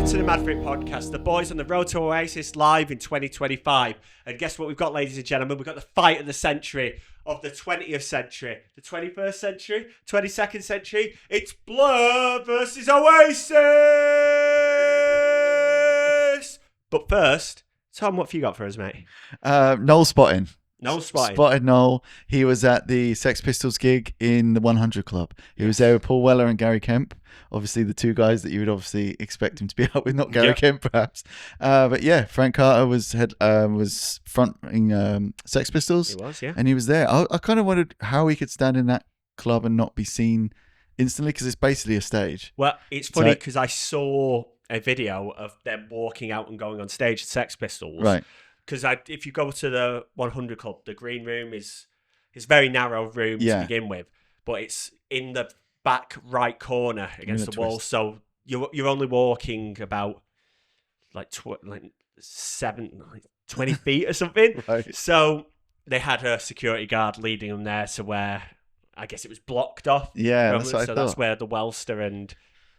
Welcome to the Mad For It podcast. The boys on the road to Oasis live in 2025. And guess what we've got, ladies and gentlemen? We've got the fight of the century, of the 20th century, the 21st century, 22nd century. It's Blur versus Oasis. But first, Tom, what have you got for us, mate? Noel spotting. Noel spotting. Spotted Noel. He was at the Sex Pistols gig in the 100 Club. He was there with Paul Weller and Gary Kemp. Obviously, the two guys that you would obviously expect him to be out with, not Gary Kemp, perhaps. But yeah, Frank Carter was fronting Sex Pistols. He was, yeah. And he was there. I kind of wondered how he could stand in that club and not be seen instantly, because it's basically a stage. Well, it's funny because I saw a video of them walking out and going on stage at Sex Pistols. Right. Because if you go to the 100 Club, the green room is very narrow room to begin with, but it's in the back right corner against the wall. So you're only walking about like 20 feet or something. Right. So they had a security guard leading them there to where I guess it was blocked off. Yeah, that's what I thought. That's where the Welster and.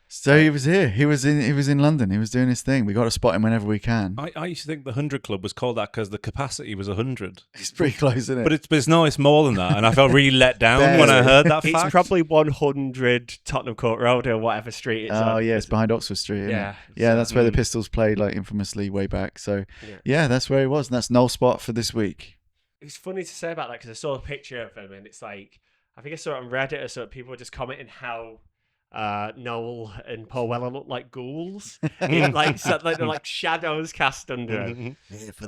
So he was here. He was in London. He was doing his thing. We got to spot him whenever we can. I used to think the 100 Club was called that because the capacity was 100. It's pretty close, isn't it? But it's more than that, and I felt really let down when I heard that fact. It's probably 100 Tottenham Court Road or whatever street it's on. Oh yeah, it's behind Oxford Street. Isn't Yeah. it? Yeah, that's where the Pistols played like infamously way back. So yeah, that's where he was, and that's Noel spot for this week. It's funny to say about that because I saw a picture of him, and it's like I think I saw it on Reddit or so. People were just commenting how Noel and Paul Weller look like ghouls, they're like shadows cast under them,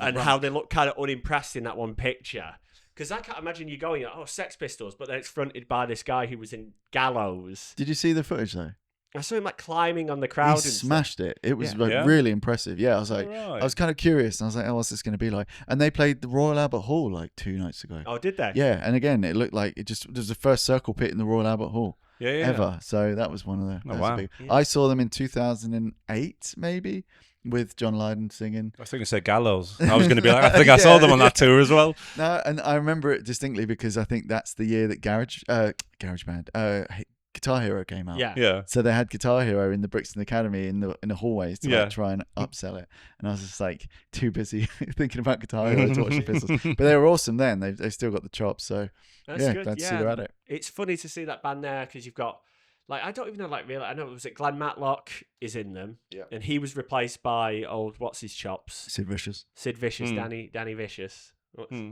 and how they look kind of unimpressed in that one picture. Because I can't imagine you going, oh, Sex Pistols, but then it's fronted by this guy who was in Gallows. Did you see the footage though? I saw him like climbing on the crowd. He smashed it. It was Yeah. really impressive. Yeah, I was like, Right. I was kind of curious, and I was like, oh, what's this going to be like? And they played the Royal Albert Hall like 2 nights ago. Oh, did they? Yeah, and again, it looked like it was the first circle pit in the Royal Albert Hall. Ever. So that was one of the. Oh, wow. I saw them in 2008, maybe, with John Lydon singing. I was thinking to say Gallows. I was going to be like, I think I saw them on that tour as well. No, and I remember it distinctly because I think that's the year that Garage Band, Guitar Hero came out. Yeah. So they had Guitar Hero in the Brixton Academy in the hallways to like, try and upsell it, and I was just like too busy thinking about Guitar Hero to watch the Pistols. But they were awesome then. They still got the chops. So That's yeah, good. glad to see they're at it. It's funny to see that band there because you've got, like, I don't even know, like, really, I know, was it Glenn Matlock is in them? Yeah. And he was replaced by what's his chops? Sid Vicious, Danny Vicious.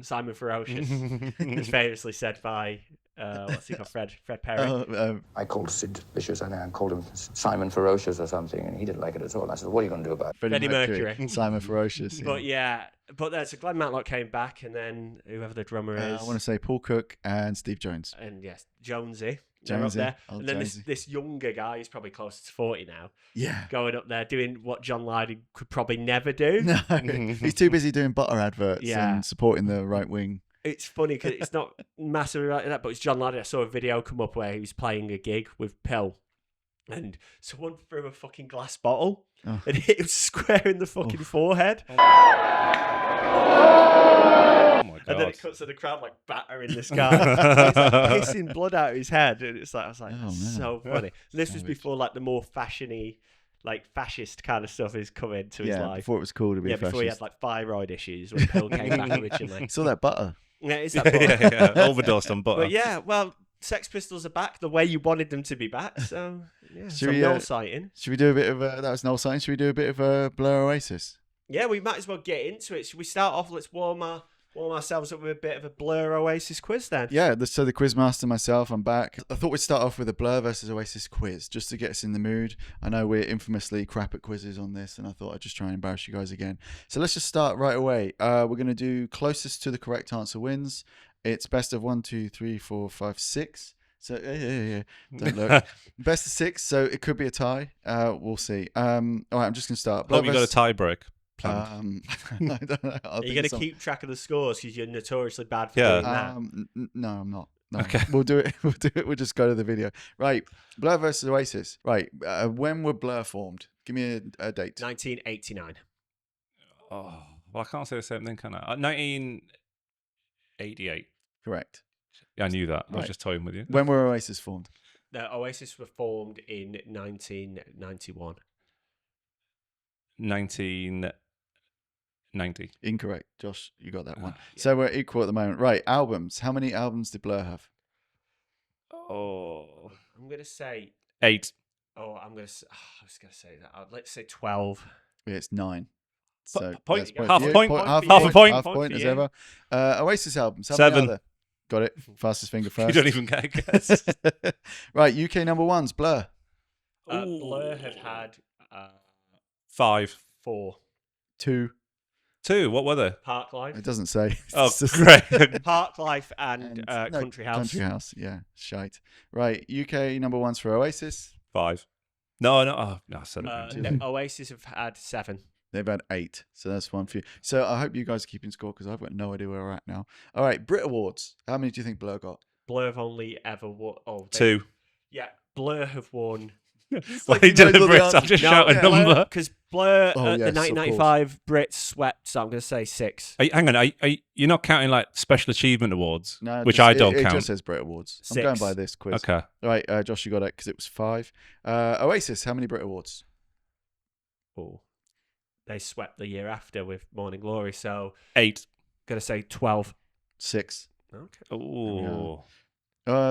Simon Ferocious. It's famously said by, what's he called, Fred Perry. I called Sid Vicious and I called him Simon Ferocious or something, and he didn't like it at all. I said, what are you going to do about it? Freddie Mercury. Simon Ferocious. But so Glenn Matlock came back, and then whoever the drummer is. I want to say Paul Cook and Steve Jones. And yes, Jonesy. They're Jonesy, up there. And then Jonesy. this younger guy, he's probably close to 40 now. Yeah. Going up there doing what John Lydon could probably never do. No, he's too busy doing butter adverts and supporting the right wing. It's funny because it's not massively like that, but it's John Lydon. I saw a video come up where he was playing a gig with Pill, and someone threw a fucking glass bottle and hit him square in the fucking forehead. Oh my God. And then it cuts to the crowd like battering this guy. He's like pissing blood out of his head, and it's like I was like, that's so funny. And this was before like the more fashiony, like fascist kind of stuff is come into his life. Before it was cool to be a fascist. Before he had like thyroid issues when Pill came back originally. Saw that butter. Yeah, it's that butter. Overdosed on butter. But yeah, well, Sex Pistols are back the way you wanted them to be back. So yeah, Noel sighting. Should we do a bit of that was Noel sighting? Should we do a bit of a Blur Oasis? Yeah, we might as well get into it. Should we start off? Let's warm ourselves up with a bit of a Blur Oasis quiz then. Yeah, so the quizmaster, myself, I'm back. I thought we'd start off with a Blur versus Oasis quiz, just to get us in the mood. I know we're infamously crap at quizzes on this, and I thought I'd just try and embarrass you guys again. So let's just start right away. We're going to do closest to the correct answer wins. It's best of 1, 2, 3, 4, 5, 6. So yeah. Don't look. Best of 6, so it could be a tie. We'll see. All right, I'm just going to start. Hope you got a tie break. I don't know. Are you going to keep track of the scores because you're notoriously bad for doing that? No, I'm not. No. Okay. We'll do it. We'll just go to the video. Right. Blur versus Oasis. Right. When were Blur formed? Give me a date. 1989. Oh, well, I can't say the same thing, can I? 1988. Correct. Yeah, I knew that. I Right. was just toying with you. When were Oasis formed? The Oasis were formed in 1991. 1990. Incorrect. Josh, you got that one. Yeah. So we're equal at the moment. Right, albums. How many albums did Blur have? Oh, I'm gonna say. 8. Oh, I was gonna say that. Let's say 12. Yeah, it's 9. So point. that's Half for a you. point. Half Half a point. Half Point point for as you. ever. Oasis albums. How 7. many are there? Got it. Fastest finger You first. don't even get a guess. Right, UK number ones. Blur. Blur have had 5. 4. 2. 2. What were they? Park Life. It doesn't say. Oh, It's just- great. Park Life and no, Country House. Country House. Yeah, shite. Right, UK number ones for Oasis. 5. No. Oh, no, I said it. No, Oasis have had 7. They've had 8, so that's one for you. So I hope you guys are keeping score because I've got no idea where we're at now. All right, Brit Awards. How many do you think Blur got? Blur have only ever won. 2. Yeah, Blur have won. Well, he he knows did all the the Brits. I'll answers. just shout a number. Because Blur Oh, at yes, the of 1995 Brits swept, so I'm going to say 6. Hang on. You're not counting like special achievement awards, No, which just- I don't it count. It just says Brit Awards. I'm 6. going by this quiz. Okay. All right, Josh, you got it because it was 5. Oasis, how many Brit Awards? Oh, they swept the year after with Morning Glory, so 8. going to say 12. 6. Okay. Oh.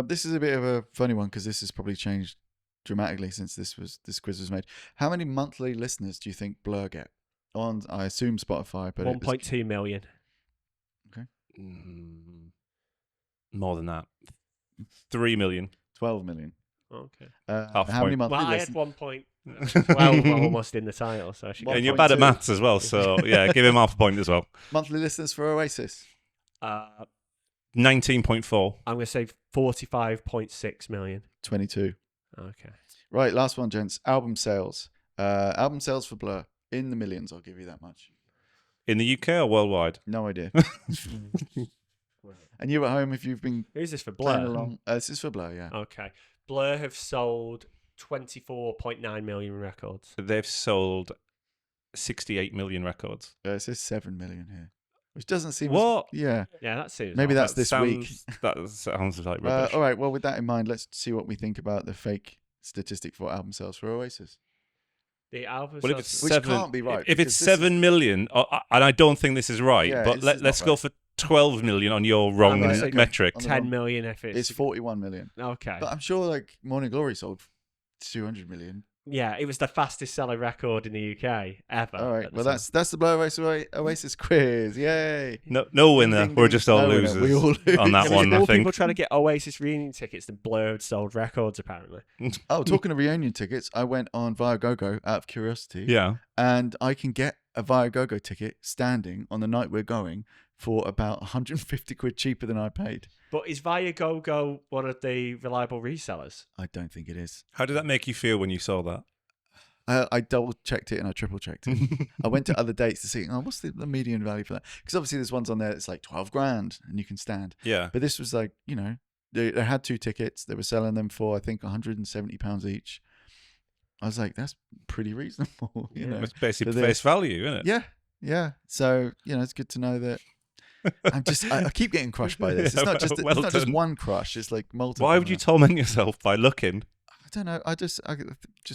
This is a bit of a funny one because this has probably changed dramatically since this quiz was made. How many monthly listeners do you think Blur get on? I assume Spotify, but 1.2 million. More than that. 3 million. 12 million. Okay. How a many point. monthly Well, I had listeners? 1.12 almost in the title, so I should One And get you're point bad at two. maths as well, so yeah, give him half a point as well. Monthly listeners for Oasis. 19.4. I'm going to say 45.6 million. 22. Okay. Right, last one, gents. Album sales. Album sales for Blur in the millions. I'll give you that much. In the UK or worldwide? No idea. And you at home, if you've been Who's this for playing Blur? along, this is for Blur, yeah. Okay. Blur have sold 24.9 million records. They've sold 68 million records. It says 7 million here, which doesn't seem What? Yeah, Yeah, that seems maybe odd. that's this week. That sounds like rubbish. All right, well, with that in mind, let's see what we think about the fake statistic for album sales for Oasis. The album Well, if sales- it's Which 7, can't be right, If because it's this 7 million, and I don't think this is right, Yeah, but this is let's not go right. for 12 million on your wrong gonna say metric. on the 10 wrong- million if It's 41 million. Okay. But I'm sure like Morning Glory sold 200 million. Yeah, it was the fastest selling record in the UK ever. All right, at the well, time. that's the Blur Oasis quiz. Yay. No winner. Ding, We're ding, just all no winner. losers We all lose. on that There was one, more I think. people trying to get Oasis reunion tickets than Blur had sold records, apparently. Oh, talking of reunion tickets, I went on Viagogo out of curiosity. Yeah. And I can get a Viagogo ticket standing on the night we're going for about 150 quid cheaper than I paid. But is Viagogo one of the reliable resellers? I don't think it is. How did that make you feel when you saw that? I double checked it and I triple checked it. I went to other dates to see, what's the median value for that? Because obviously there's ones on there that's like 12 grand and you can stand. Yeah. But this was like, they had 2 tickets. They were selling them for, I think, £170 each. I was like, that's pretty reasonable, you know. It's basically for face this. value, isn't it? Yeah. So, it's good to know that. I keep getting crushed by this. It's Yeah, not just well it's not just done. one crush. It's like multiple. Why would you torment yourself by looking? I don't know. I just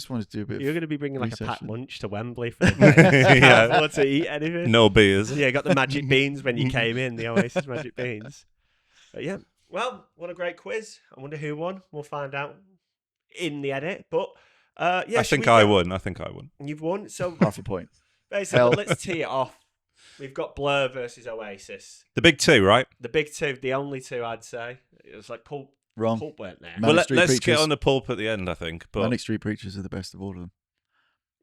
wanted to do a bit. You're going to be bringing like a packed research. lunch to Wembley for the day. Yeah. Can't afford to eat anything. No beers. Yeah, got the magic beans when you came in, the Oasis magic beans. But yeah, well, what a great quiz. I wonder who won. We'll find out in the edit. But yeah, I think I won. I think I won. You've won. So half a point. basically, Hell. let's tee it off. We've got Blur versus Oasis. The big two, right? The big two, the only two I'd say. It was like Pulp Wrong. weren't there. Manic Well, Street let's get Preachers. on the pulp at the end, I think. But Manic Street Preachers are the best of all of them.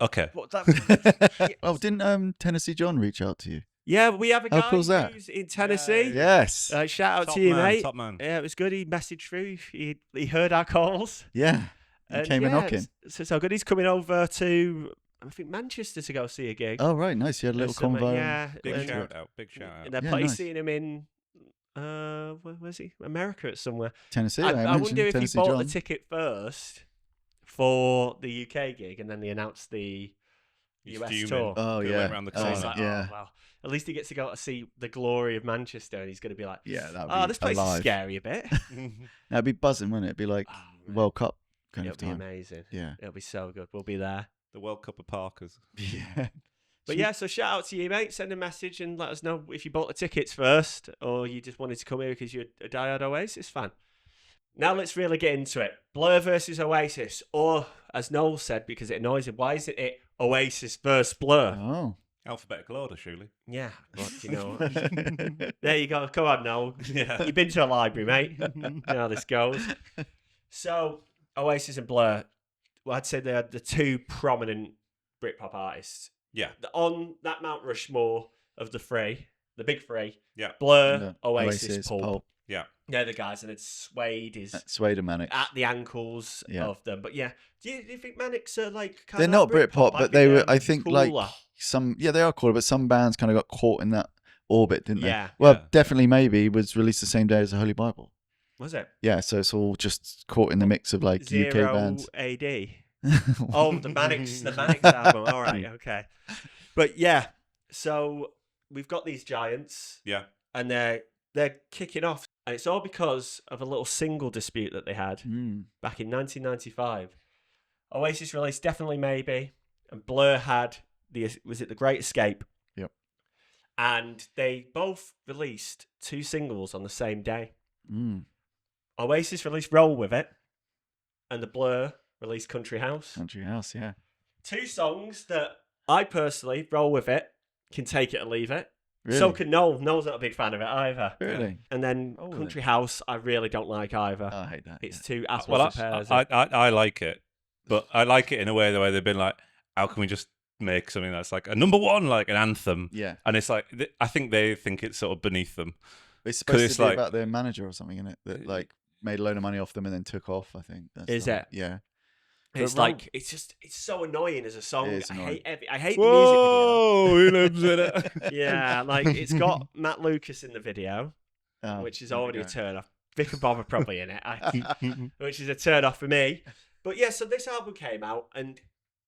okay. But that, Oh, didn't Tennessee John reach out to you? yeah, we have a How guy cool's that? who's in Tennessee. Yes. Shout out Top to you, man, mate. top man. Yeah, it was good. He messaged through. He heard our calls. Yeah. He And came a yeah, knocking. So good. He's coming over to, I think, Manchester to go see a gig. Oh right, nice. You had a little Something, convo. Yeah. Big and- shout out. Big shout out. And they're Yeah, probably nice. seeing him in, where's he? America at somewhere. Tennessee. I mentioned wonder if Tennessee he bought John. the ticket first for the UK gig and then they announced the He's US fuming. tour. Oh It yeah. went round the So corner. he's like, yeah. oh, wow. At least he gets to go to see the glory of Manchester and he's going to be like, Yeah, that'd oh, be this place alive. is scary a bit. That'd be buzzing, wouldn't it? It'd be like Oh, man. World Cup kind It'll of be time. amazing. Yeah. It'll be so good. We'll be there. The World Cup of Parkers. Yeah. But yeah, so shout out to you, mate. Send a message and let us know if you bought the tickets first or you just wanted to come here because you're a diehard Oasis fan. Now let's really get into it. Blur versus Oasis, or as Noel said, because it annoys him, why isn't it Oasis versus Blur? Oh. Alphabetical order, surely. Yeah, but you know, there you go. Come on, Noel. Yeah. You've been to a library, mate. You know how this goes. So, Oasis and Blur, well, I'd say they're the two prominent Britpop artists. Yeah. On that Mount Rushmore of the three, the big three, Yeah. Blur, Oasis, Pulp. Pulp. Yeah. They're the guys, and it's Suede is Suede and Manic. at the ankles Yeah. of them. But yeah, do you think Manics are like kind They're of not like Britpop, I but they think were. they're I think like cooler. some. Yeah, they are cooler, but some bands kind of got caught in that orbit, didn't they? Yeah. Well, Yeah. definitely, maybe was released the same day as the Holy Bible. Was it Yeah, so it's all just caught in the mix of like Zero UK bands. AD? Oh, the Manics album. All right, okay. But yeah, so we've got these giants, Yeah. and they're kicking off, and it's all because of a little single dispute that they had back in 1995. Oasis released Definitely Maybe, and Blur had was it The Great Escape? Yep. And they both released two singles on the same day. Mm. Oasis released Roll With It, and the Blur released Country House. Country House, yeah. Two songs that I personally, Roll With It, can take it or leave it. Really? So can Noel. Noel's not a big fan of it either. Really? And then Oh, Country House, I really don't like either. I hate that. It's too apples Well, and pears. I like it, but I like it in a way the way they've been like, how can we just make something that's like a number one, like an anthem? Yeah. And it's like, I think they think it's sort of beneath them. It's supposed it's to be like- about their manager or something, isn't it? That like made a load of money off them and then took off, I think. That's Is the- it? Yeah. It's But like it's so annoying as a song. It is annoying. I hate the music Whoa, who lives in it? video. Yeah, like it's got Matt Lucas in the video, Oh, which is there we already a go. turn off. Vic and Bob are probably in it, which is a turn off for me. But yeah, so this album came out, and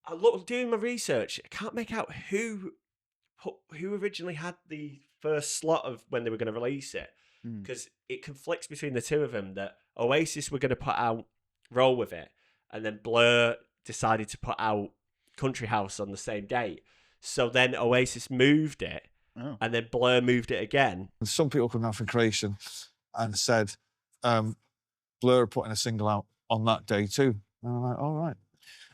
I looked doing my research. I can't make out who originally had the first slot of when they were going to release it, Mm. because it conflicts between the two of them. That Oasis were going to put out Roll With It, and then Blur decided to put out Country House on the same date. So then Oasis moved it, Oh. and then Blur moved it again. And some people come down from creation and said, Blur are putting a single out on that day too. And I'm like, all right.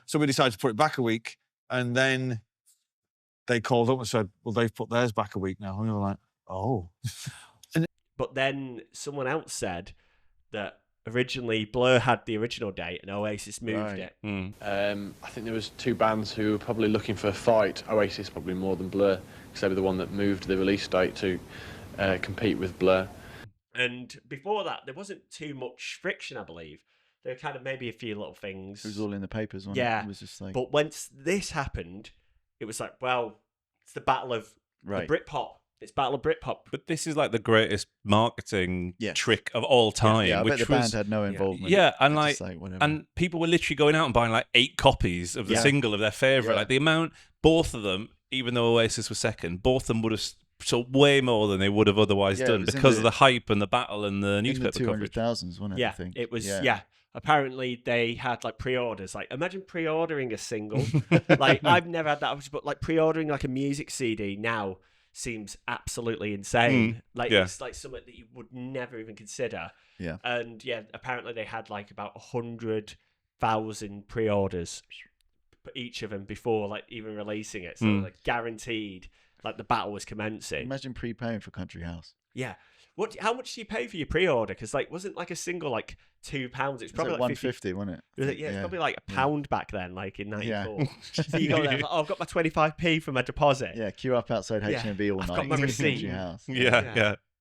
So we decided to put it back a week, and then they called up and said, well, they've put theirs back a week now. And we were like, oh. But then someone else said that originally Blur had the original date and Oasis moved Right. it. Mm. I think there was two bands who were probably looking for a fight. Oasis probably more than Blur, because they were the one that moved the release date to compete with Blur. And before that, there wasn't too much friction, I believe. There were kind of maybe a few little things. It was all in the papers, wasn't Yeah, it? It was just like But once this happened, it was like, well, it's the battle of right. the Britpop. It's Battle of Britpop. But this is like the greatest marketing Yes. trick of all time. Yeah, I bet which the band was, had no involvement. yeah, and It's like, just whatever. and people were literally going out and buying like 8 copies of the Yeah. single of their favorite. Yeah. Like the amount, both of them, even though Oasis was second, both of them would have sold way more than they would have otherwise Yeah, it done was in because the- of the hype and the battle and the in the newspaper coverage. 200,000s, wasn't it? I Yeah, think. it was, yeah. Apparently, they had like pre-orders. Like, imagine pre-ordering a single. Like, I've never had that, but like pre-ordering like a music CD now seems absolutely insane. Like, yeah. it's like something that you would never even consider. Yeah. And yeah, apparently they had like about 100,000 pre-orders for each of them before like even releasing it. So like guaranteed, like the battle was commencing. Imagine prepaying for Country House. Yeah. How much do you pay for your pre-order? Because like, wasn't like a single like £2? It's probably like like 50. 150, wasn't it? Was it? Yeah, it's probably like £1 back then, like in '94. Yeah. So you go there, like, oh, I've got my 25p for my deposit. Yeah, queue up outside Yeah, HMV all I've night. got my to receipt. Country House. Yeah.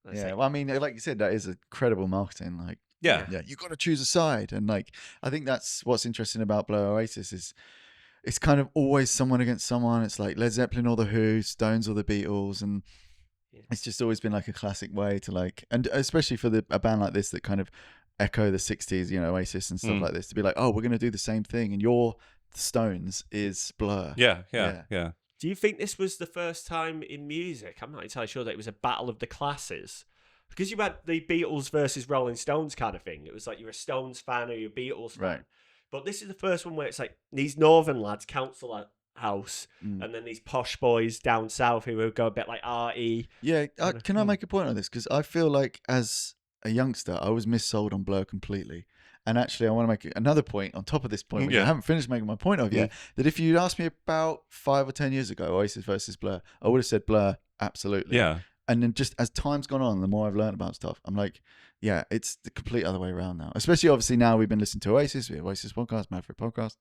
That's Yeah, it. well, I mean, like you said, that is incredible marketing. Like, Yeah. yeah, you got to choose a side, and like, I think that's what's interesting about Blur Oasis is it's kind of always someone against someone. It's like Led Zeppelin or the Who, Stones or the Beatles, and it's just always been like a classic way to like, and especially for a band like this that kind of echo the 60s, you know, Oasis and stuff like this, to be like, oh, we're going to do the same thing, and your Stones is Blur. Yeah. Do you think this was the first time in music? I'm not entirely sure that it was a battle of the classes. Because you had the Beatles versus Rolling Stones kind of thing. It was like you're a Stones fan or you're a Beatles fan. Right. But this is the first one where it's like these northern lads cancel house, and then these posh boys down south who would go a bit like arty. Yeah, can I make a point on this? Because I feel like as a youngster, I was missold on Blur completely. And actually, I want to make another point on top of this point, which I haven't finished making my point of yet, that if you'd asked me about 5 or 10 years ago, Oasis versus Blur, I would have said Blur, absolutely. Yeah. And then just as time's gone on, the more I've learned about stuff, I'm like, yeah, it's the complete other way around now. Especially, obviously, now we've been listening to Oasis, we have Oasis podcast, Mad for It podcast.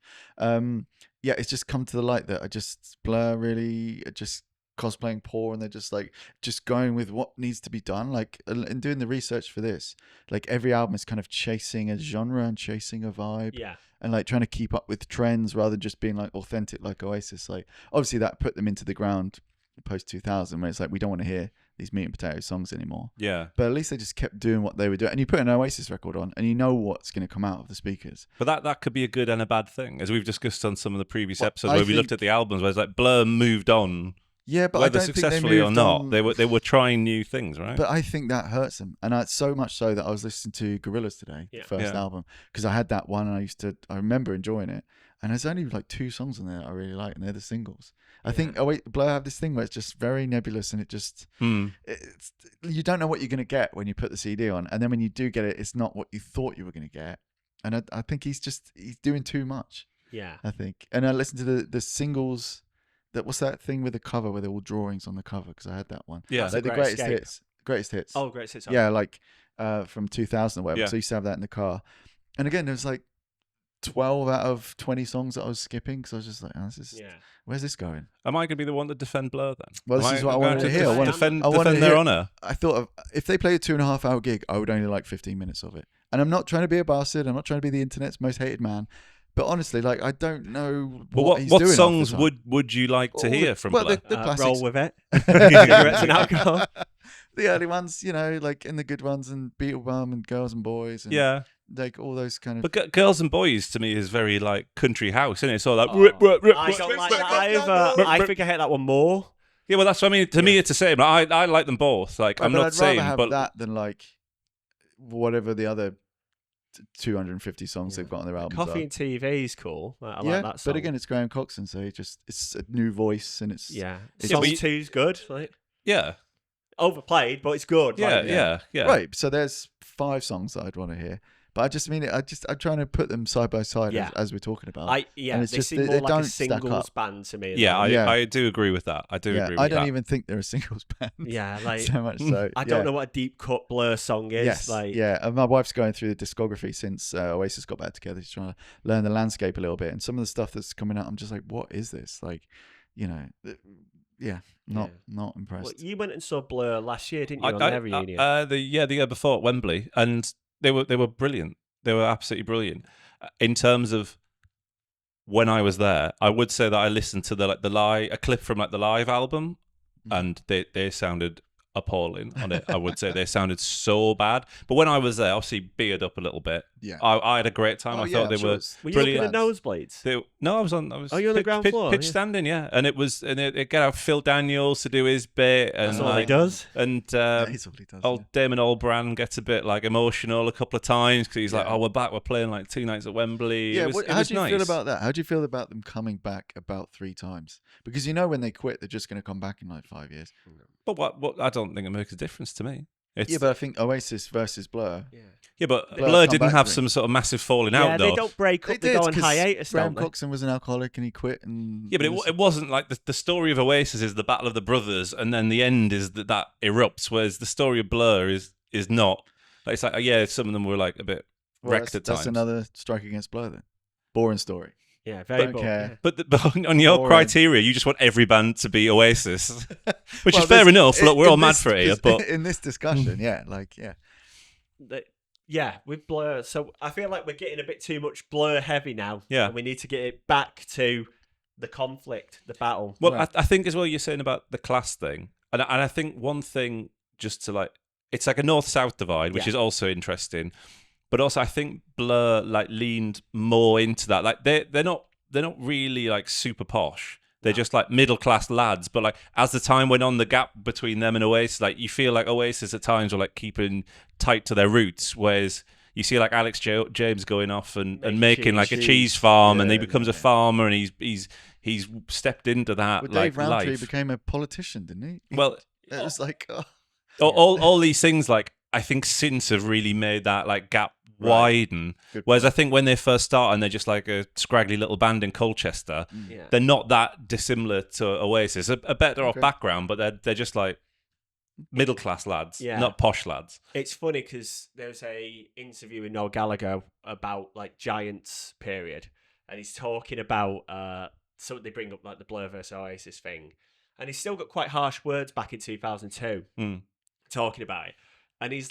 Yeah, it's just come to the light that Blur really just cosplaying poor, and they're just going with what needs to be done. Like, in doing the research for this, like every album is kind of chasing a genre and chasing a vibe. Yeah. And like trying to keep up with trends rather than just being like authentic like Oasis. Like, obviously that put them into the ground post 2000, where it's like, we don't want to hear these meat and potato songs anymore. Yeah. But at least they just kept doing what they were doing. And you put an Oasis record on and you know what's going to come out of the speakers. But that could be a good and a bad thing, as we've discussed on some of the previous episodes I where we looked at the albums where it's like Blur moved on. Yeah, but whether I don't successfully think they or moved not, on. they were trying new things, right? But I think that hurts them. And so much so that I was listening to Gorillaz today, the first album, because I had that one and I remember enjoying it. And there's only like 2 songs on there that I really like, and they're the singles. I think Blur have this thing where it's just very nebulous, and it just you don't know what you're going to get when you put the CD on, and then when you do get it, it's not what you thought you were going to get. And I think he's doing too much. Yeah, I think. And I listened to the singles. What's that thing with the cover where they're all drawings on the cover? Because I had that one. Yeah, like the greatest hits. Greatest hits. Oh, greatest hits. Yeah, like from 2000 or whatever. Yeah. So I used to have that in the car. And again, there was like 12 out of 20 songs that I was skipping because I was just like, where's this going? Am I going to be the one to defend Blur then? Well, this is what I wanted to hear. I wanted defend their honour. I thought if they played a 2.5 hour gig, I would only like 15 minutes of it. And I'm not trying to be a bastard. I'm not trying to be the internet's most hated man. But honestly, like, I don't know what he's doing. What songs would you like to hear from Blur? The classics. Roll with it. Cigarettes and alcohol. The early ones, like in the good ones, and Beetlebum and Girls and Boys. And, like all those kind of. But Girls and Boys to me is very like country house, isn't it? It's all like. I don't like that either. I think I hate that one more. Yeah, well, that's what I mean. To me, it's the same. I like them both. Like, I'm not saying, I'd rather have but that than like whatever the other 250 songs they've got on their albums. Coffee and TV is cool. I like that song. But again, it's Graham Coxon, so it's a new voice, and it's Song 2's good. Like, overplayed, but it's good. Yeah. Right. So there's 5 songs that I'd want to hear. But I just mean it. I'm trying to put them side by side as we're talking about. And it's just, seem more they like don't a singles band to me. I do agree with that. I agree with that. I don't even think they're a singles band. Yeah, like so much so. I don't know what a deep cut Blur song is. Yes, and my wife's going through the discography since Oasis got back together. She's trying to learn the landscape a little bit, and some of the stuff that's coming out, I'm just like, what is this? Like, not impressed. Well, you went and saw Blur last year, didn't you? On their reunion. The year before at Wembley, and they were brilliant. They were absolutely brilliant. In terms of when I was there, I would say that I listened to a clip from like the live album, and they sounded appalling on it. I would say they sounded so bad. But when I was there, obviously beard up a little bit. Yeah, I had a great time. I thought they were brilliant. You up in the nosebleeds? No, I was. Oh, you're on the ground floor. Pitch standing, yeah. And it got out Phil Daniels to do his bit, and that's all he does. And old Damon Albarn gets a bit like emotional a couple of times because he's like, "Oh, we're back. We're playing like 2 nights at Wembley." Yeah, it how was do you nice. feel about that? How do you feel about them coming back about 3 times? Because when they quit, they're just going to come back in like 5 years. But what? I don't think it makes a difference to me. But I think Oasis versus Blur. Yeah, but Blur didn't have some sort of massive falling out, though. They don't break up. They go on hiatus. Graham Coxon was an alcoholic and he quit. And yeah, but it wasn't like the story of Oasis is the Battle of the Brothers, and then the end is that erupts. Whereas the story of Blur is not. Like, it's like some of them were like a bit wrecked at times. That's another strike against Blur then. Boring story. Yeah, very boring. Yeah. But on your criteria, you just want every band to be Oasis, which is fair enough. Look, we're all mad for it here, but in this discussion, with Blur. So I feel like we're getting a bit too much Blur heavy now. Yeah, and we need to get it back to the conflict, the battle. Well, right. I think as well you're saying about the class thing, and I think one thing just to it's like a north-south divide, which is also interesting. But also, I think Blur leaned more into that. Like they're not really like super posh. They're just like middle class lads. But like as the time went on, the gap between them and Oasis, like you feel like Oasis at times were like keeping tight to their roots, whereas you see like Alex James going off and making like a cheese farm, and he becomes a farmer, and he's stepped into that Well, like Dave Rowntree life. became a politician, didn't he? Well, It was like, oh. all these things, like I think since have really made that like gap widen. Good Whereas point. I think when they first start and they're just like a scraggly little band in Colchester, Yeah. they're not that dissimilar to Oasis. A better off Okay. background, but they're just like middle class lads, Yeah. not posh lads. It's funny because there's a interview with Noel Gallagher about like Giants period, and he's talking about so they bring up like the Blur versus Oasis thing, and he's still got quite harsh words back in 2002 talking about it, and he's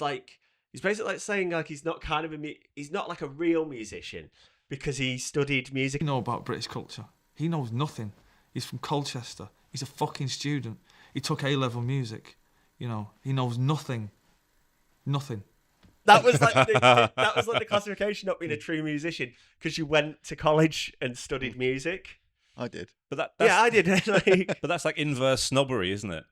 basically like saying like he's not kind of he's not like a real musician because he studied music. He knows about British culture. He knows nothing. He's from Colchester. He's a fucking student. He took A-level music. You know, he knows nothing. Nothing. That was like the classification of being a true musician because you went to college and studied music. I did. But Yeah, I did. Like, but that's like inverse snobbery, isn't it?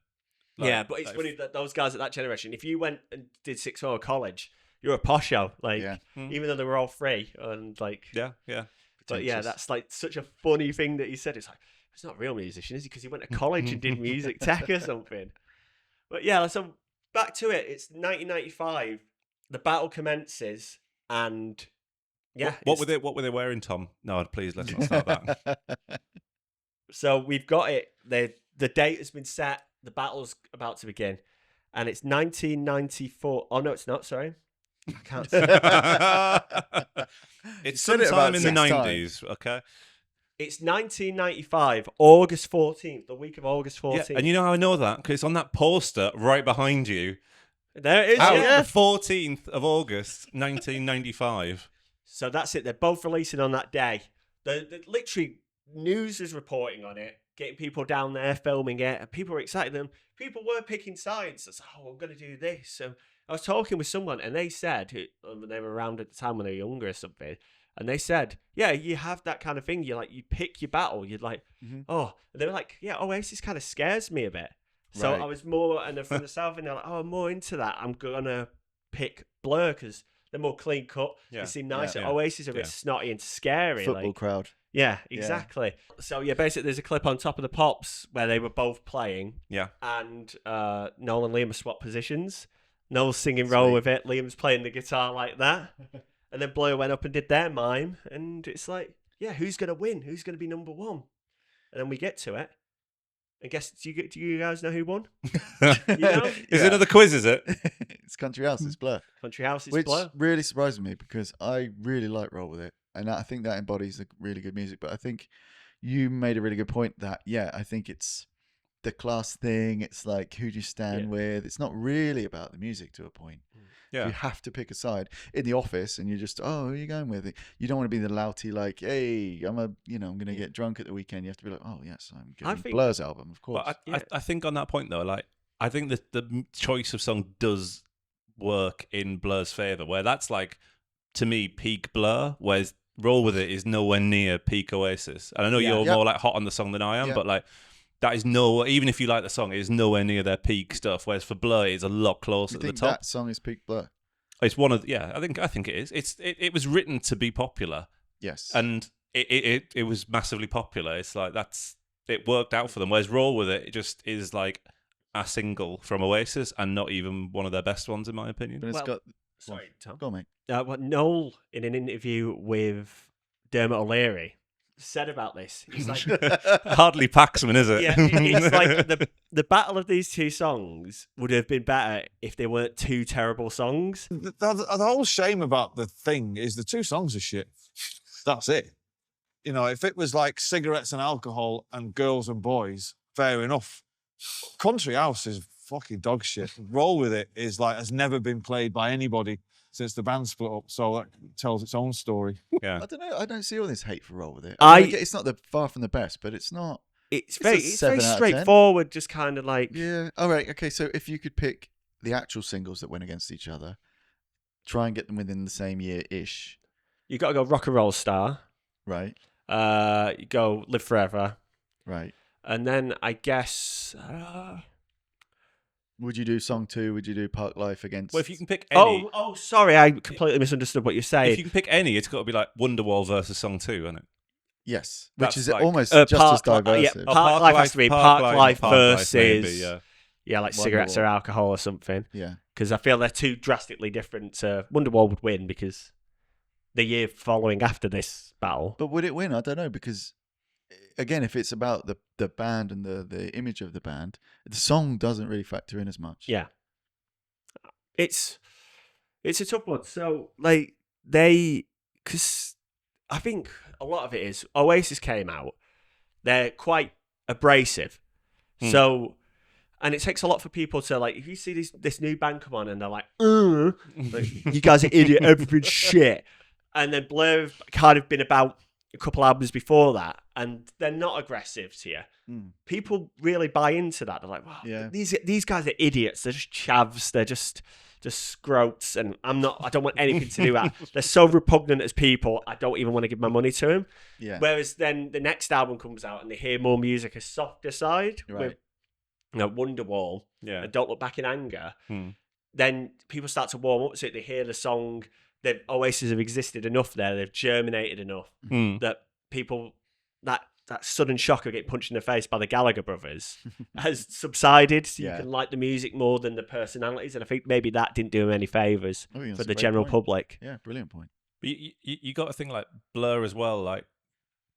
Like- yeah, but it's like- funny that those guys at that generation, if you went and did 6 hour college, you're a posho. Like, Yeah. even though they were all free and like, Yeah. but yeah, that's like such a funny thing that he said. It's like, it's not a real musician, is he? Because he went to college and did music tech or something. But yeah, so back to it. It's 1995. The battle commences, and yeah, What were they wearing, Tom? No, please let's not start that. So we've got it. The date has been set. The battle's about to begin, and it's 1994. Oh no, it's not. Sorry, I can't. It's said it sometime about in the 6 times. 90s, okay? It's 1995, August 14th, the week of August 14th. Yeah, and you know how I know that? Because it's on that poster right behind you. There it is. Out Yeah. the 14th of August, 1995. So that's it. They're both releasing on that day. The literally news is reporting on it, getting people down there filming it, and people were excited. Them people were picking sides. It's like, oh, I'm going to do this. So I was talking with someone, and they said they were around at the time when they were younger or something, and they said, yeah, you have that kind of thing. You like you pick your battle. You're like, oh, and they were like, yeah, Oasis kind of scares me a bit. So Right. I was more, and they're from the south, and they're like, oh, I'm more into that. I'm gonna pick Blur because they're more clean cut. Yeah. They seem nicer. Yeah. Oasis are a bit Yeah. snotty and scary. Football like, crowd. yeah, exactly. So yeah, basically, there's a clip on Top of the Pops where they were both playing, Yeah. and Noel and Liam swapped positions. Noel's singing "Roll Sweet. with It," Liam's playing the guitar like that, and then Blur went up and did their mime, and it's like, yeah, who's gonna win? Who's gonna be number one? And then we get to it. And guess, do you guys know who won? You know? Is it another quiz, is it? It's Country House. It's Blur. Country House is Which Blur. really surprised me because I really like Roll With It. And I think that embodies the really good music. But I think you made a really good point that, yeah, I think it's the class thing. It's like, who do you stand with? It's not really about the music to a point. Yeah. You have to pick a side in the office, and you're just, oh, who are you going with? You don't want to be the louty, like, hey, I'm going to get drunk at the weekend. You have to be like, oh, yes, I'm I getting think- Blur's album, of course. But I think on that point, though, like, I think that the choice of song does work in Blur's favour, where that's like, to me, peak Blur, whereas Roll With It is nowhere near peak Oasis. And I know you're more like hot on the song than I am, Yeah. but like, that is even if you like the song, it is nowhere near their peak stuff. Whereas for Blur, it's a lot closer you to the think top. that song is peak Blur? It's one of I think it is. It was written to be popular, Yes. and it was massively popular. It's like it worked out for them. Whereas Roll With It just is like a single from Oasis and not even one of their best ones in my opinion. But it's Well, got... Sorry, Tom. Go on, mate. What Noel, in an interview with Dermot O'Leary, said about this. He's like, Hardly Paxman, is it? yeah, it's like the battle of these two songs would have been better if they weren't two terrible songs. The whole shame about the thing is the two songs are shit. That's it. You know, if it was like cigarettes and alcohol and girls and boys, fair enough. Country House is fucking dog shit. Roll With It is like has never been played by anybody since the band split up, so that tells its own story. Yeah. I don't know. I don't see all this hate for Roll With It. I- get it's not far from the best, but it's not. It's a very 7 out of 10. straightforward, just kind of like Yeah. All right. Okay. So if you could pick the actual singles that went against each other, try and get them within the same year-ish, you got to go Rock and Roll Star. right? You go Live Forever, Right. and then I guess. Would you do Song 2? Would you do Park Life against... Well, if you can pick any, Oh, sorry, I completely misunderstood what you're saying. if you can pick any, it's got to be like Wonderwall versus Song 2, isn't it? Yes, That's which is like- almost just as diverse. Park Life has to be Park Life versus maybe, yeah. like Wonderwall. cigarettes or alcohol or something. Yeah. Because I feel they're two drastically different. Wonderwall would win because the year following after this battle. But would it win? I don't know, because again, if it's about the band and the image of the band, the song doesn't really factor in as much. Yeah. It's a tough one. So like because I think a lot of it is Oasis came out. They're quite abrasive. So, and it takes a lot for people to like, if you see this new band come on and they're like you guys are idiot, everything's shit. And then Blur have kind of been about a couple albums before that, and they're not aggressive to you. People really buy into that. They're like, wow, these guys are idiots. They're just chavs. They're just scroats, and I don't want anything to do with that. They're so repugnant as people, I don't even want to give my money to them. Yeah. Whereas then the next album comes out and they hear more music, a softer side, Right. with Wonderwall, Yeah. and Don't Look Back in Anger. Then people start to warm up to it. They hear the song. The Oasis have existed enough there. They've germinated enough that people that sudden shock of getting punched in the face by the Gallagher brothers has subsided. So you can like the music more than the personalities. And I think maybe that didn't do them any favors I think that's for a the great general point. public. Yeah, brilliant point. But you got to think like Blur as well. Like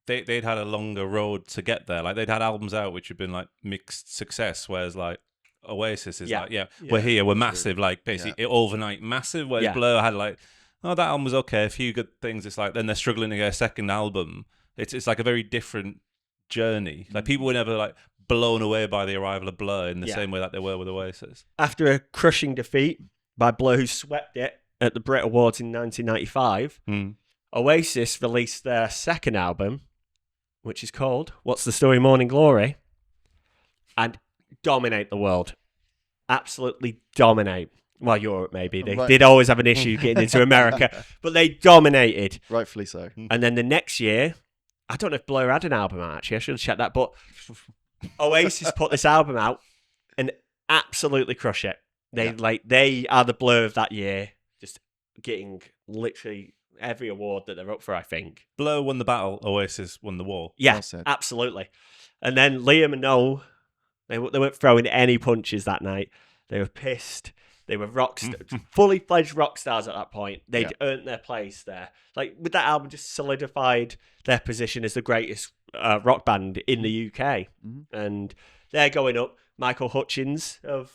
they'd had a longer road to get there. Like they'd had albums out which had been like mixed success, whereas like Oasis is like, we're here, we're massive, like basically overnight massive. Whereas Blur had like, oh, that album was okay, a few good things. It's like then they're struggling to get a second album. It's like a very different journey. Like people were never like blown away by the arrival of Blur in the same way that they were with Oasis. After a crushing defeat by Blur, who swept it at the Brit Awards in 1995, Oasis released their second album, which is called What's the Story, Morning Glory, and dominate the world. Absolutely dominate. Well, Europe maybe. They did always have an issue getting into America, but they dominated. Rightfully so. And then the next year, I don't know if Blur had an album out, actually. I should have checked that. But Oasis put this album out and absolutely crush it. They are the Blur of that year, just getting literally every award that they're up for, I think. Blur won the battle, Oasis won the war. Yeah, Well said. absolutely. And then Liam and Noel, they weren't throwing any punches that night. They were pissed. They were fully fledged rock stars at that point. They'd earned their place there. Like with that album, just solidified their position as the greatest rock band in the UK. And they're going up. Michael Hutchins of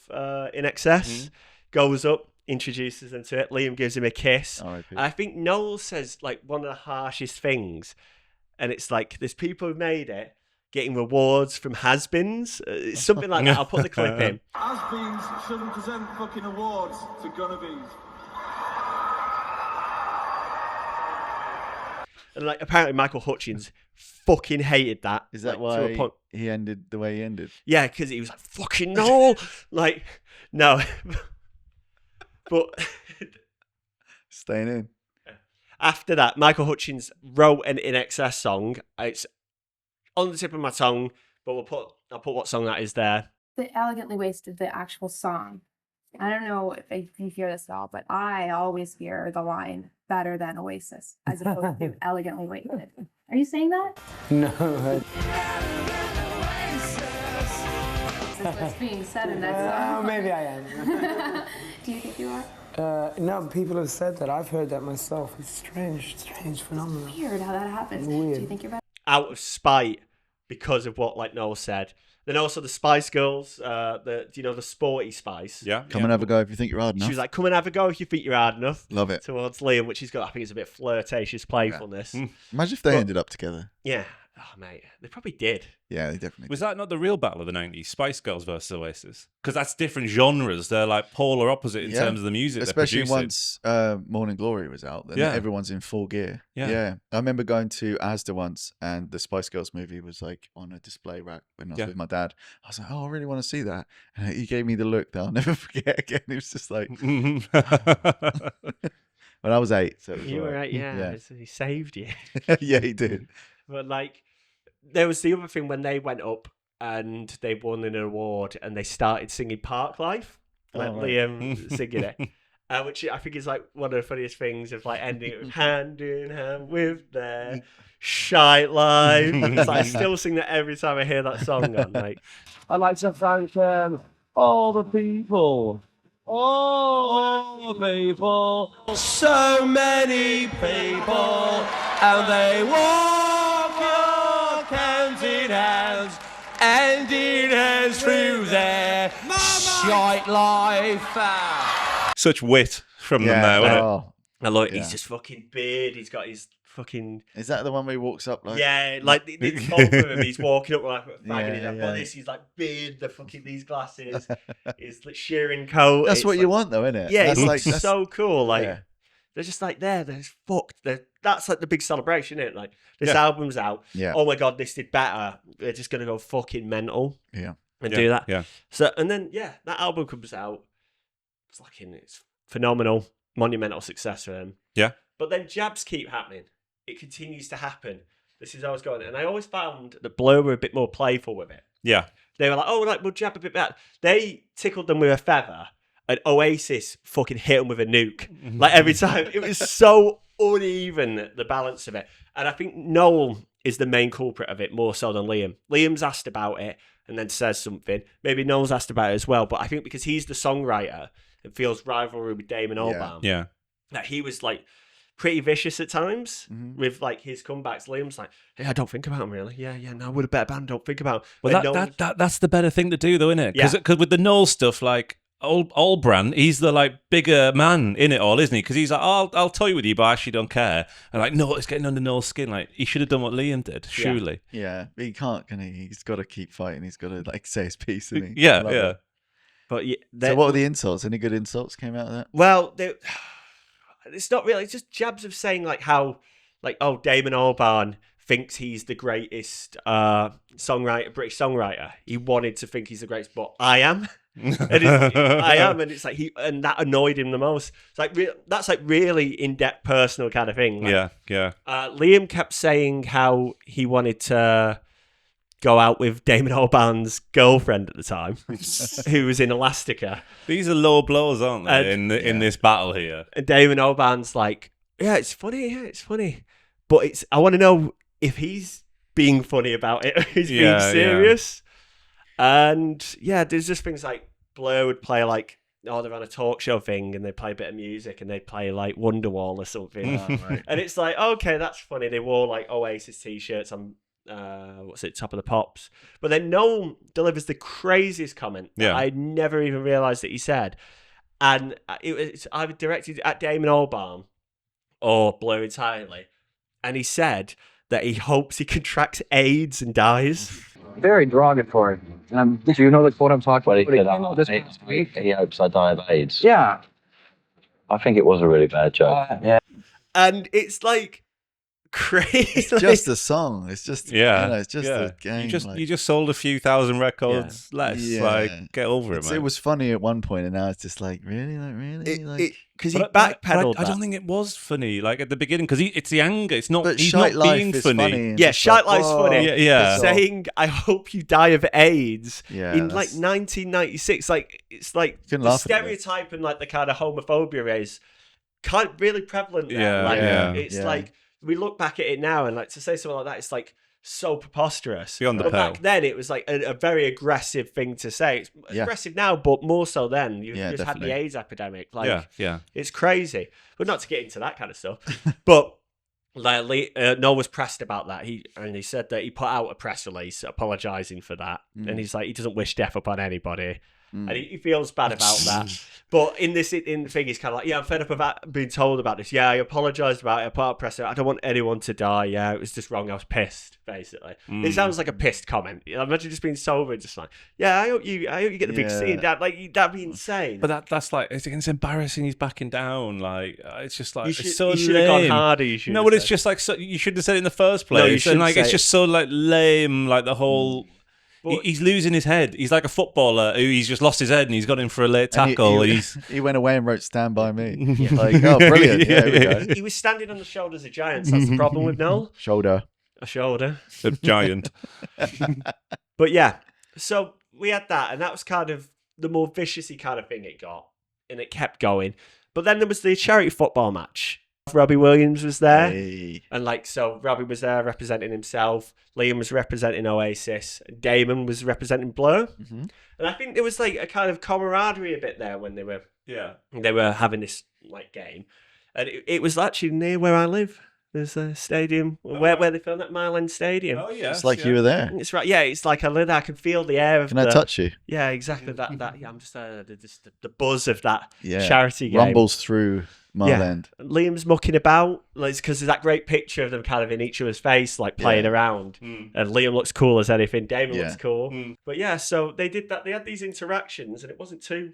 In Excess goes up, introduces them to it. Liam gives him a kiss. R.I.P. And I think Noel says like one of the harshest things, and it's like there's people who made it getting rewards from has-beens. It's something like that. I'll put the clip in. Has-beens shouldn't present fucking awards to Gunnabees. And like apparently Michael Hutchins fucking hated that. Is that like, to a why point. he ended the way he ended? Yeah, because he was like, fucking Noel. Like, no. But Staying in. after that, Michael Hutchins wrote an In Excess song. It's on the tip of my tongue, but I'll put what song that is there. The Elegantly Wasted, the actual song. I don't know if you hear this at all, but I always hear the line better than Oasis as opposed to Elegantly Wasted. Are you saying that? No. That's what's being said in that song. Maybe I am. Do you think you are? No, people have said that. I've heard that myself. It's strange phenomenon. Weird how that happens. Weird. Do you think you're better? Out of spite because of what like Noel said. Then also the Spice Girls, the sporty Spice. Yeah. Come and have a go if you think you're hard enough. She was like, come and have a go if you think you're hard enough. Love it. Towards Liam, which he's got, I think it's a bit flirtatious playfulness. Imagine if they ended up together. Yeah. Oh, mate. They probably did. Yeah, they definitely Was did. that not the real battle of the 90s? Spice Girls versus Oasis? Because that's different genres. They're like polar opposite in terms of the music Especially they're once Morning Glory was out, then Yeah. everyone's in full gear. Yeah. I remember going to Asda once and the Spice Girls movie was like on a display rack when I was with my dad. I was like, oh, I really want to see that. And he gave me the look that I'll never forget again. It was just like, when I was 8. So it was You were alright. right, yeah. He saved you. Yeah, he did. But like, there was the other thing when they went up and they won an award and they started singing Park Life, like Oh, right. Liam singing it. which I think is like one of the funniest things of like ending it with hand in hand with their shite life. It's like, I still sing that every time I hear that song on. Like, I'd like to thank all the people. All the people. So many people. And they walk your hands in hands. And in hands through their shite life. Such wit from them there, wasn't it? Oh, I love it. He's just fucking beard. He's got his fucking... is that the one where he walks up like? Yeah, like it's both of him. He's walking up like a fag in his head. Yeah. But this, he's like beard, the fucking these glasses, his like, shearing coat. That's It's what like, you want, though, isn't it? Yeah, that's it's like that's, so cool. Like yeah. they're just like they're fucked. That's like the big celebration, isn't it? Like this Yeah. album's out. Yeah. Oh my god, this did better. They're just gonna go fucking mental. Yeah. And Yeah, do that. yeah. So and then that album comes out. It's phenomenal, monumental success for them. Yeah. But then jabs keep happening. It continues to happen. This is how it's going. And I always found that Blur were a bit more playful with it. Yeah. They were like, oh, like, we'll jab a bit better. They tickled them with a feather, and Oasis fucking hit them with a nuke. Like, every time. It was so uneven, the balance of it. And I think Noel is the main culprit of it, more so than Liam. Liam's asked about it and then says something. Maybe Noel's asked about it as well. But I think because he's the songwriter, it feels rivalry with Damon Albarn. Yeah. That he was, like, pretty vicious at times with like his comebacks. Liam's like, hey, I don't think about him really. Yeah, no, we're a better band. Don't think about him. Well, that's the better thing to do, though, isn't it? Because with the Noel stuff, like Albarn, he's the like bigger man in it all, isn't he? Because he's like, I'll toy with you, but I actually don't care. And like, no, it's getting under Noel's skin. Like, he should have done what Liam did, surely. Yeah, but he can't, can he? He's got to keep fighting. He's got to like say his piece, isn't he? Yeah, Love yeah. it. But So what were the insults? Any good insults came out of that? Well, it's not really. It's just jabs of saying like how, like, oh, Damon Albarn thinks he's the greatest British songwriter. He wanted to think he's the greatest, but I am. I am, and it's like and that annoyed him the most. It's like that's like really in-depth, personal kind of thing. Like, yeah. Liam kept saying how he wanted to go out with Damon Albarn's girlfriend at the time, who was in Elastica. These are low blows, aren't they? In this battle here. And Damon Albarn's like, yeah, it's funny, but I want to know if he's being funny about it, or he's being serious. And there's just things like Blur would play like, oh, they're on a talk show thing and they play a bit of music and they play like Wonderwall or something. Right. And it's like, okay, that's funny. They wore like Oasis t-shirts on Top of the Pops. But then Noel delivers the craziest comment that I never even realised that he said. And it's either directed at Damon Albarn or Blur entirely. And he said that he hopes he contracts AIDS and dies. Very derogatory. Do you know what I'm talking about? He hopes I die of AIDS. Yeah. I think it was a really bad joke. Yeah. And it's like crazy. It's just a song. It's just it's just a game. You just sold a few thousand records less. Like, get over it, man. It was funny at one point, and now it's just like really, because he backpedaled. I don't think it was funny. Like at the beginning, because it's the anger. It's not. But He's Shite not being Life is funny. Yeah, Shite Life's funny. Yeah. Saying, "I hope you die of AIDS" in like that's- 1996. Like it's like Couldn't the laugh at it. stereotype and like the kind of homophobia is kind of really prevalent there. Yeah, Like, yeah. It's Yeah. like we look back at it now and like to say something like that, it's like so preposterous. Beyond the but pale. back then, it was like a very aggressive thing to say. It's aggressive now, but more so then. You just had the definitely. AIDS epidemic. Like, yeah. it's crazy. But not to get into that kind of stuff. But like, Noel was pressed about that. He said that he put out a press release apologising for that. And he's like, he doesn't wish death upon anybody. And he feels bad about that. But in the thing, he's kind of like, yeah, I'm fed up about being told about this. Yeah, I apologised about it. I put out a press release. I don't want anyone to die. Yeah, it was just wrong. I was pissed, basically. It sounds like a pissed comment. Imagine just being sober and just like, yeah, I hope you get the big C in that. Like, that'd be insane. But that's like it's embarrassing. He's backing down. Like it's just like it's so you should have gone lame. harder. No, but it's just like you should have said it in the first place. No, you and shouldn't like say it's it. just so like lame. Like the whole. He's losing his head. He's like a footballer who he's just lost his head and he's got in for a late And tackle. he went away and wrote "Stand by Me." Like, oh, brilliant! Yeah, here we go. He was standing on the shoulders of giants. That's the problem with Noel. Shoulder. A shoulder. A giant. But yeah, so we had that, and that was kind of the more viciousy kind of thing it got, and it kept going. But then there was the charity football match. Robbie Williams was there. Hey. And so Robbie was there representing himself. Liam was representing Oasis. Damon was representing Blur. Mm-hmm. And I think there was a kind of camaraderie a bit there when they were having this game. And it was actually near where I live. There's a stadium where they filmed at Mile End Stadium. Oh yeah, It's like you were there. It's right. Yeah, it's like I live there. I can feel the air of Can I touch you? Yeah, exactly. That. Yeah, I'm just the buzz of that Yeah. charity game. Rumbles through Mile End. Liam's mucking about, because there's that great picture of them kind of in each other's face, playing around. And Liam looks cool as anything. Damon looks cool. But yeah, so they did that. They had these interactions, and it wasn't too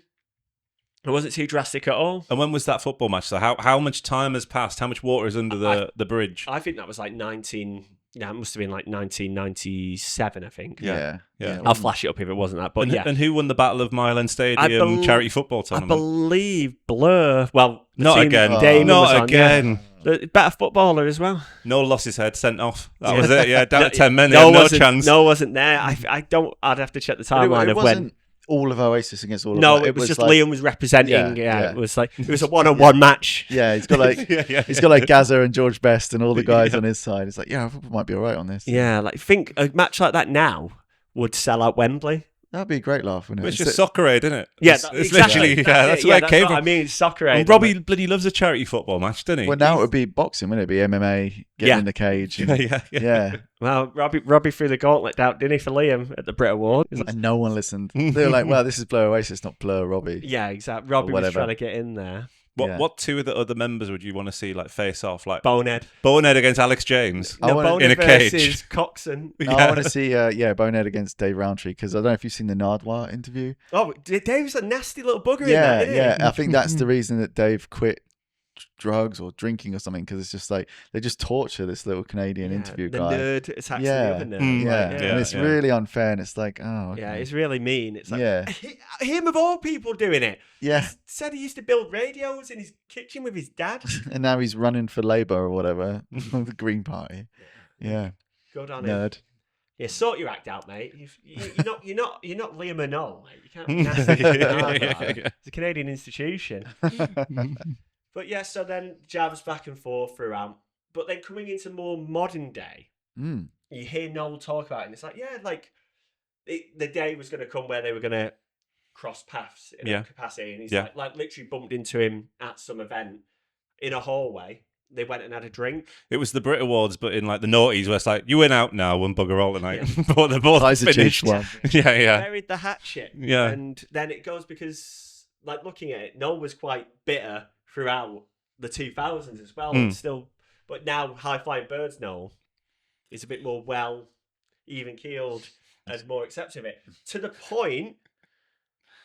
drastic at all. And when was that football match? So how much time has passed? How much water is under the bridge? I think that was it must have been 1997, I think. Yeah. I'll flash it up if it wasn't that. But And who won the Battle of Mile End Stadium charity football tournament? I believe Blur. Well, not again. Damon not was on, again. The better footballer as well. Noel lost his head, sent off. That was it. Yeah, down at 10 men. No chance. Noel wasn't there. I'd have to check the timeline of when. All of Oasis against all of No, them. it was just Liam was representing. Yeah. It was a one-on-one match. Yeah, he's got he's got Gazza and George Best and all the guys on his side. It's I might be all right on this. Yeah, think a match like that now would sell out Wembley. That'd be a great laugh, wouldn't it? It's just Soccer Aid, isn't it? Yeah, it's literally that's where it came from. I mean, it's Soccer Aid. And Robbie bloody loves a charity football match, doesn't he? Well, now it would be boxing, wouldn't it? It'd be MMA, getting in the cage. And, yeah. Well, Robbie threw the gauntlet out, didn't he, for Liam at the Brit Awards? And no one listened. They were like, well, this is Blur Oasis, not Blur Robbie. Yeah, exactly. Robbie was trying to get in there. What two of the other members would you want to see face off? Bonehead against Alex James in a cage. Versus Coxon. I want to see Bonehead against Dave Rowntree, because I don't know if you've seen the Nardwuar interview. Oh, Dave's a nasty little bugger in that, isn't he? Yeah. I think that's the reason that Dave quit drugs or drinking or something, because it's just they just torture this little Canadian interview guy. The nerd attacks the other nerd. And it's really unfair, and it's okay. Yeah, it's really mean. It's him of all people doing it. Yeah. He said he used to build radios in his kitchen with his dad. And now he's running for Labour or whatever, the Green Party. Yeah. Good on nerd. him. Yeah, sort your act out, mate. You're not Liam and Noel, mate. You can't be nasty. It's a Canadian institution. But yeah, so then jabs back and forth throughout. But then coming into more modern day, you hear Noel talk about it, and it's the day was going to come where they were going to cross paths in a capacity, and he's literally bumped into him at some event in a hallway. They went and had a drink. It was the Brit Awards, but in the noughties, where it's you win out now, one bugger all tonight. But they're both finished. Yeah. Buried the hatchet. Yeah. And then it goes because, looking at it, Noel was quite bitter throughout the 2000s as well. And still, but now High Flying Birds Noel is a bit more even keeled and more accepting of it. To the point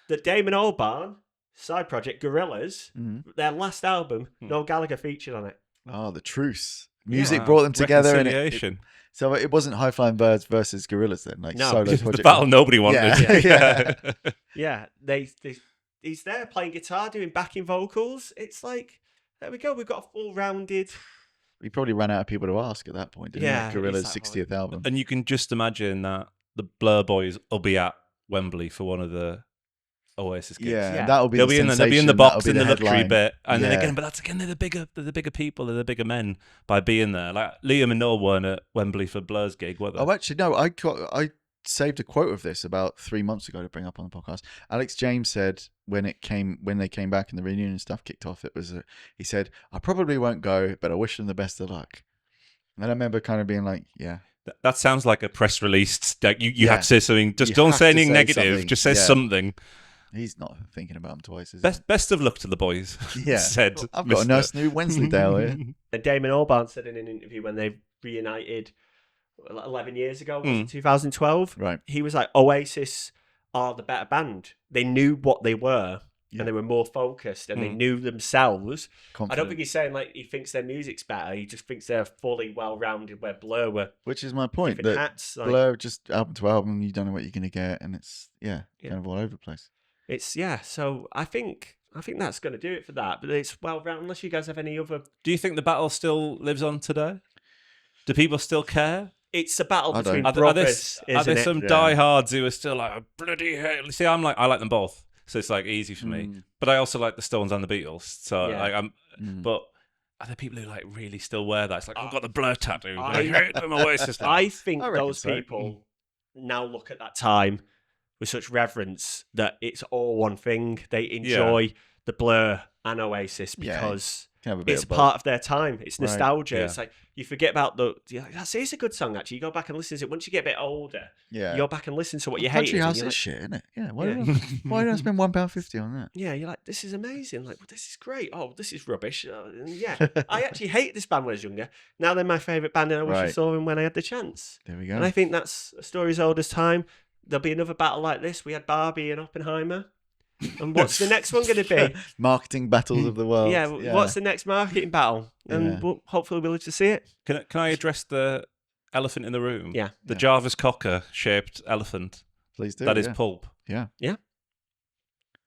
that Damon Albarn, side project Gorillaz, their last album, Noel Gallagher featured on it. Oh, the truce. Music brought them together. Reconciliation. So it wasn't High Flying Birds versus Gorillaz then? Solo project. The battle nobody wanted. Yeah. He's there playing guitar, doing backing vocals. It's there we go. We've got a full-rounded... We probably ran out of people to ask at that point, didn't we? Gorillaz' 60th album. And you can just imagine that the Blur boys will be at Wembley for one of the Oasis gigs. Yeah. That'll be they'll be in the box in the luxury bit, and then again, but that's again they're the bigger people, they're the bigger men by being there. Liam and Noel weren't at Wembley for Blur's gig, were they? Oh, actually, no. I saved a quote of this about 3 months ago to bring up on the podcast. Alex James said when they came back and the reunion stuff kicked off, he said, "I probably won't go, but I wish them the best of luck." And I remember kind of being like, yeah. That sounds like a press release. You have to say something. Just don't say anything negative. Just say something. He's not thinking about them twice, is he? Best of luck to the boys. Yeah. Said I've got a nice new Wensleydale here. And Damon Albarn said in an interview when they reunited 11 years ago, 2012, right? He was like, Oasis are the better band. They knew what they were. And they were more focused, and they knew themselves. Confident. I don't think he's saying he thinks their music's better. He just thinks they're fully well-rounded. Where Blur were, which is my point. That hats, Blur just album to album, you don't know what you're going to get, and it's kind of all over the place. It's So I think that's going to do it for that. But it's well-rounded. Unless you guys have any other. Do you think the battle still lives on today? Do people still care? It's a battle between brothers. Are there some diehards who are still bloody hell? See, I like them both. so it's like easy for me. But I also like the Stones and the Beatles, so like but are there people who like really still wear that? It's like I've got the Blur tattoo. I hate them Oasis. I think I reckon those so. people now look at that time with such reverence that it's all one thing. They enjoy the Blur and Oasis because Can have a bit it's of both. part of their time. It's Right. nostalgia. Yeah. It's like you forget about it's a good song actually. You go back and listen to it. Once you get a bit older, Yeah. you go back and listen to what you hate. Country house is shit, isn't it? Yeah. Why did I spend £1.50 on that? Yeah, you're like, this is amazing. Like, well, this is great. Oh, this is rubbish. Yeah, I actually hated this band when I was younger. Now they're my favourite band, and I wish I Right. saw them when I had the chance. There we go. And I think that's a story as old as time. There'll be another battle like this. We had Barbie and Oppenheimer. And what's the next one going to be? Marketing battles of the world. Yeah, what's the next marketing battle? And hopefully we'll live to see it. Can I address the elephant in the room? Yeah. The Jarvis Cocker shaped elephant. Please do. That is yeah. Pulp. Yeah. Yeah.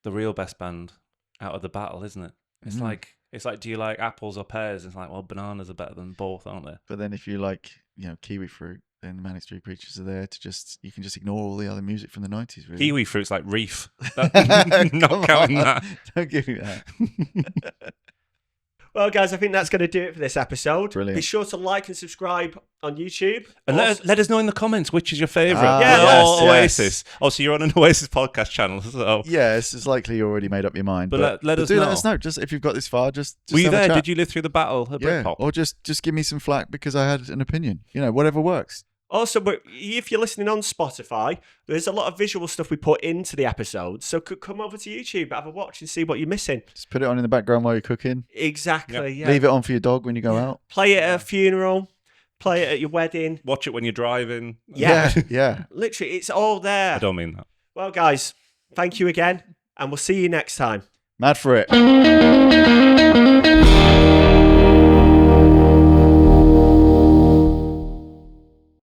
The real best band out of the battle, isn't it? It's like do you like apples or pears? It's like, well, bananas are better than both, aren't they? But then if you like, kiwi fruit, then the Manic Street Preachers are there you can just ignore all the other music from the 90s, really. Kiwi fruit's like Reef. Come Not counting on. that. Don't give me that. Well, guys, I think that's going to do it for this episode. Brilliant. Be sure to like and subscribe on YouTube. And let us know in the comments which is your favourite. Yes, or yes. Oasis. Oh, so you're on an Oasis podcast channel. So. Yeah, it's likely you already made up your mind. But let us do know. let us know. Just if you've got this far, just Were you have a there? chat. Did you live through the battle of Britpop? Or just give me some flack because I had an opinion. Whatever works. Also, if you're listening on Spotify, there's a lot of visual stuff we put into the episodes. So come over to YouTube, have a watch and see what you're missing. Just put it on in the background while you're cooking. Exactly, yeah. Leave it on for your dog when you go out. Play it at a funeral. Play it at your wedding. Watch it when you're driving. Yeah. Yeah. Literally, it's all there. I don't mean that. Well, guys, thank you again, and we'll see you next time. Mad for it.